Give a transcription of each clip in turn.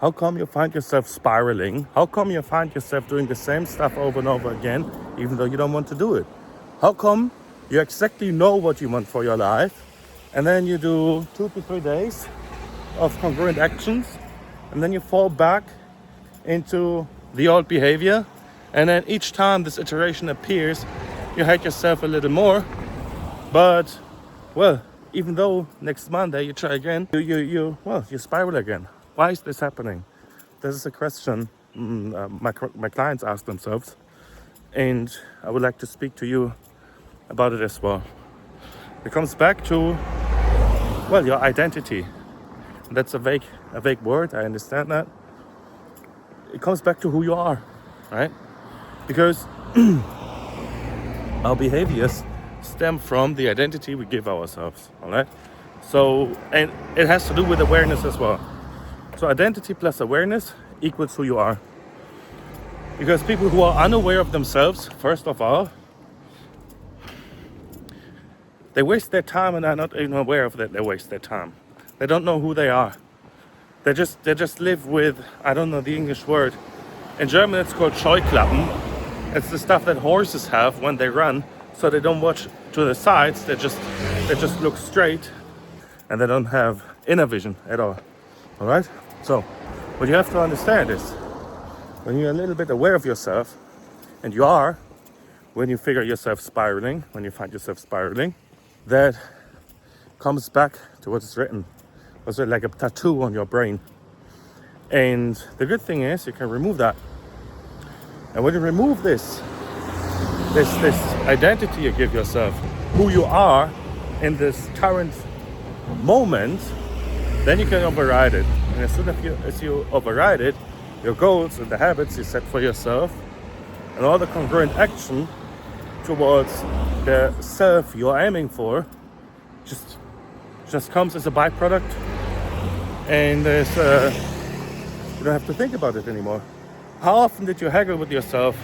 How come you find yourself spiraling? How come you find yourself doing the same stuff over and over again, even though you don't want to do it? How come you exactly know what you want for your life, and then you do 2 to 3 days of congruent actions, and then you fall back into the old behavior, and then each time this iteration appears, you hate yourself a little more. But, well, even though next Monday you try again, you spiral again. Why is this happening? This is a question my clients ask themselves, and I would like to speak to you about it as well. It comes back to, well, your identity. That's a vague word, I understand that. It comes back to who you are, right? Because our behaviors stem from the identity we give ourselves, all right? So, and it has to do with awareness as well. So identity plus awareness equals who you are. Because people who are unaware of themselves, first of all, they waste their time and are not even aware of that they waste their time. They don't know who they are. They just live with, I don't know the English word. In German it's called Scheuklappen. It's the stuff that horses have when they run, so they don't watch to the sides, they just look straight, and they don't have inner vision at all. Alright? So, what you have to understand is, when you're a little bit aware of yourself, and you are, when you figure yourself spiraling, when you find yourself spiraling, that comes back to what is written. It's like a tattoo on your brain. And the good thing is, you can remove that. And when you remove this identity you give yourself, who you are in this current moment, then you can override it. And as soon as you override it, your goals and the habits you set for yourself and all the congruent action towards the self you're aiming for just comes as a byproduct, and there's you don't have to think about it anymore. How often did you haggle with yourself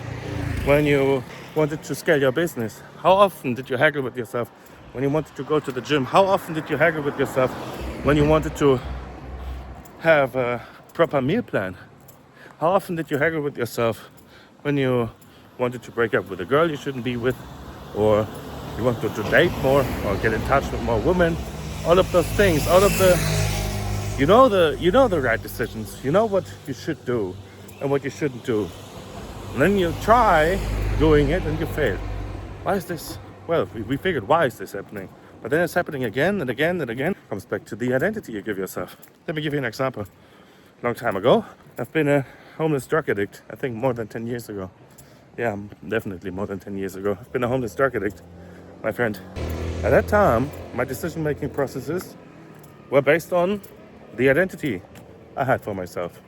when you wanted to scale your business? How often did you haggle with yourself when you wanted to go to the gym? How often did you haggle with yourself when you wanted to have a proper meal plan? How often did you haggle with yourself when you wanted to break up with a girl you shouldn't be with, or you wanted to date more, or get in touch with more women? All of those things, all of the, you know the right decisions. You know what you should do and what you shouldn't do. And then you try doing it and you fail. Why is this? Well, we figured, why is this happening? But then it's happening again and again and again. It comes back to the identity you give yourself. Let me give you an example. A long time ago, I've been a homeless drug addict. I think more than 10 years ago. Yeah, definitely more than 10 years ago. I've been a homeless drug addict, my friend. At that time, my decision-making processes were based on the identity I had for myself.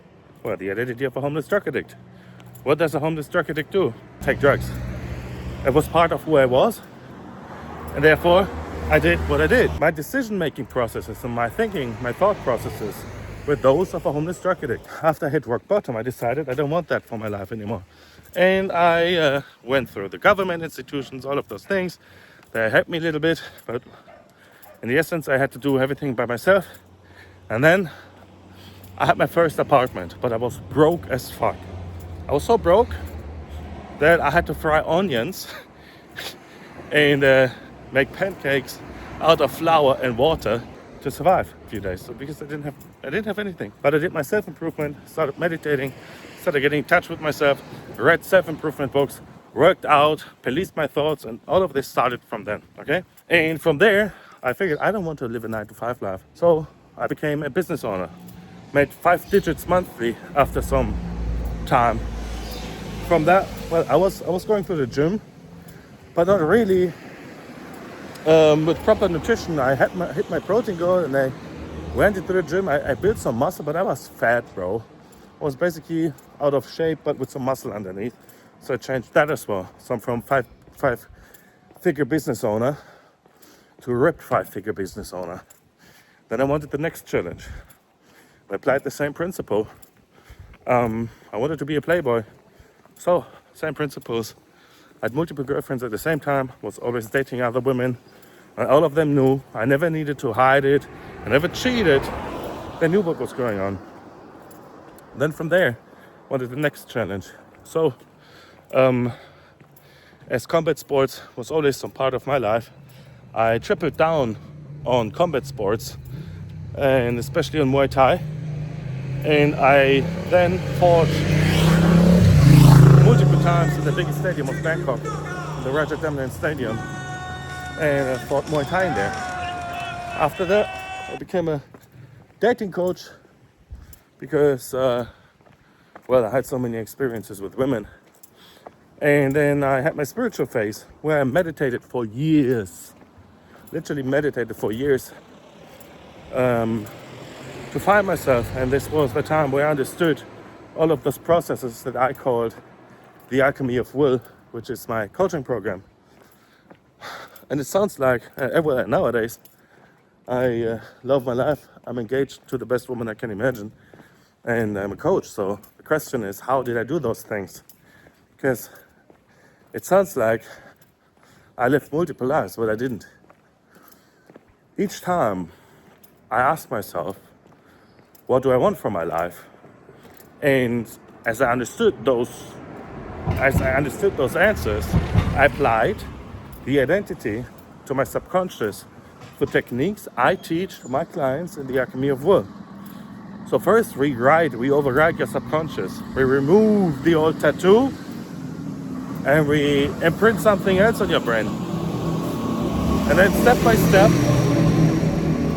Well, the identity of a homeless drug addict. What does a homeless drug addict do? Take drugs. It was part of who I was, and therefore I did what I did. My decision-making processes and my thinking, my thought processes were those of a homeless drug addict. After I hit rock bottom, I decided I don't want that for my life anymore. And I went through the government institutions, all of those things. They helped me a little bit, but in the essence, I had to do everything by myself. And then I had my first apartment, but I was broke as fuck. I was so broke that I had to fry onions and make pancakes out of flour and water to survive a few days. So because I didn't have anything. But I did my self-improvement, started meditating, started getting in touch with myself, read self-improvement books, worked out, policed my thoughts, and all of this started from then, okay? And from there, I figured I don't want to live a 9-to-5 life. So I became a business owner. Made 5 digits monthly after some time. From that, well, I was going to the gym, but not really. With proper nutrition, I hit my protein goal, and I went into the gym. I built some muscle, but I was fat, bro. I was basically out of shape, but with some muscle underneath. So I changed that as well. So I'm from five-figure business owner to a ripped 5-figure business owner. Then I wanted the next challenge. I applied the same principle. I wanted to be a playboy. So, same principles. I had multiple girlfriends at the same time, was always dating other women. And all of them knew. I never needed to hide it. I never cheated. They knew what was going on. Then from there, what is the next challenge? So, as combat sports was always some part of my life, I tripled down on combat sports, and especially on Muay Thai. And I then fought multiple times in the biggest stadium of Bangkok, the Rajadamnern Stadium, and I fought Muay Thai in there. After that, I became a dating coach because, I had so many experiences with women. And then I had my spiritual phase where I meditated for years, literally meditated for years to find myself. And this was the time where I understood all of those processes that I called the Alchemy of Will, which is my coaching program. And it sounds like, nowadays, I love my life. I'm engaged to the best woman I can imagine. And I'm a coach. So the question is, how did I do those things? Because it sounds like I lived multiple lives, but I didn't. Each time I asked myself, what do I want from my life? And as I understood those answers, I applied the identity to my subconscious for techniques I teach my clients in the Alchemy of Will. So first we override your subconscious. We remove the old tattoo and we imprint something else on your brain. And then step by step,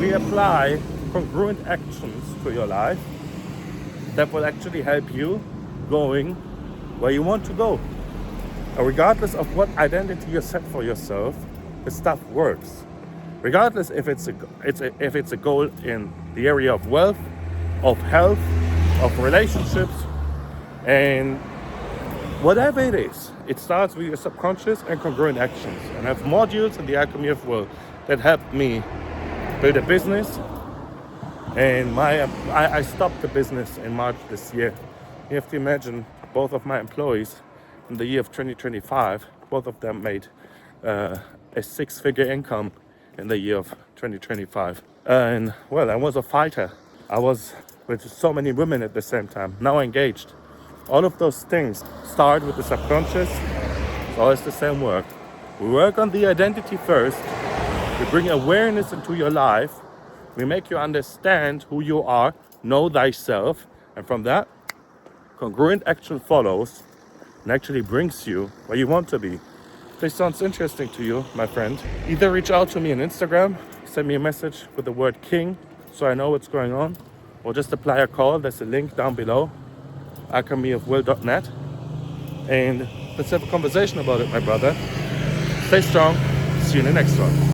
we apply congruent actions to your life that will actually help you going where you want to go. And regardless of what identity you set for yourself, the stuff works. Regardless if it's a goal in the area of wealth, of health, of relationships, and whatever it is, it starts with your subconscious and congruent actions. And I have modules in the Alchemy of Will that help me build a business. And I stopped the business in March this year. You have to imagine both of my employees in the year of 2025, both of them made a six-figure income in the year of 2025. And I was a fighter. I was with so many women at the same time, now engaged. All of those things start with the subconscious. It's always the same work. We work on the identity first. We bring awareness into your life. We make you understand who you are, know thyself. And from that, congruent action follows and actually brings you where you want to be. If this sounds interesting to you, my friend, either reach out to me on Instagram, send me a message with the word King so I know what's going on, or just apply a call. There's a link down below, alchemyofwill.net, and let's have a conversation about it, my brother. Stay strong. See you in the next one.